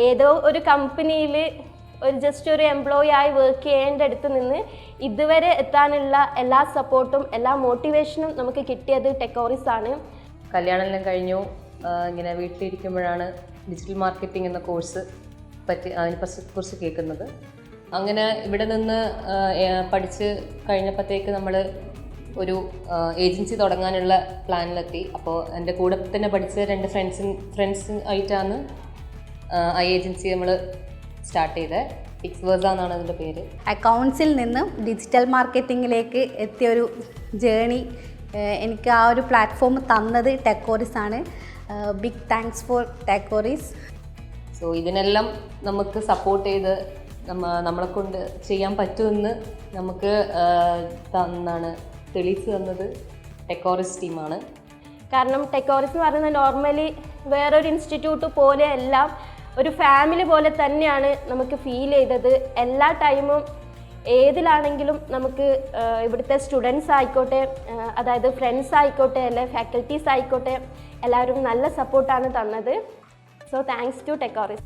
ഏതോ ഒരു കമ്പനിയിൽ ജസ്റ്റ് ഒരു എംപ്ലോയി ആയി വർക്ക് ചെയ്യേണ്ട അടുത്ത് നിന്ന് ഇതുവരെ എത്താനുള്ള എല്ലാ സപ്പോർട്ടും എല്ലാ മോട്ടിവേഷനും നമുക്ക് കിട്ടിയത് ടെക്കോറിസ് ആണ്. കല്യാണമെല്ലാം കഴിഞ്ഞു, ഇങ്ങനെ വീട്ടിലിരിക്കുമ്പോഴാണ് ഡിജിറ്റൽ മാർക്കറ്റിംഗ് എന്ന കോഴ്സ് അതിനെക്കുറിച്ച് കേൾക്കുന്നത്. അങ്ങനെ ഇവിടെ നിന്ന് പഠിച്ച് കഴിഞ്ഞപ്പോഴത്തേക്ക് നമ്മൾ ഒരു ഏജൻസി തുടങ്ങാനുള്ള പ്ലാനിലെത്തി. അപ്പോൾ എൻ്റെ കൂടെ തന്നെ പഠിച്ച 2 ഫ്രണ്ട്സ് ആയിട്ടാണ് ആ ഏജൻസി നമ്മൾ സ്റ്റാർട്ട് ചെയ്തത്. പിക്സ്വേഴ്സ എന്നാണ് അതിൻ്റെ പേര്. അക്കൗണ്ട്സിൽ നിന്നും ഡിജിറ്റൽ മാർക്കറ്റിങ്ങിലേക്ക് എത്തിയൊരു ജേണി എനിക്ക് ആ ഒരു പ്ലാറ്റ്ഫോം തന്നത് ടെക്കോറിസ് ആണ്. ബിഗ് താങ്ക്സ് ഫോർ ടെക്കോറിസ്. സോ ഇതിനെല്ലാം നമുക്ക് സപ്പോർട്ട് ചെയ്ത് നമ്മളെ കൊണ്ട് ചെയ്യാൻ പറ്റുമെന്ന് നമുക്ക് തെളിയിച്ചു തന്നത് ടെക്കോറിസ് ടീമാണ്. കാരണം ടെക്കോറിസ് എന്ന് പറയുന്നത് നോർമലി വേറൊരു ഇൻസ്റ്റിറ്റ്യൂട്ട് പോലെയല്ല, ഒരു ഫാമിലി പോലെ തന്നെയാണ് നമുക്ക് ഫീൽ ചെയ്തത്. എല്ലാ ടൈമും ഏതിലാണെങ്കിലും നമുക്ക് ഇവിടുത്തെ സ്റ്റുഡൻസ് ആയിക്കോട്ടെ, അതായത് ഫ്രണ്ട്സ് ആയിക്കോട്ടെ, അല്ലെ ഫാക്കൽറ്റീസ് ആയിക്കോട്ടെ, എല്ലാവരും നല്ല സപ്പോർട്ടാണ് തന്നത്. So thanks to ടെക്കോറിസ്.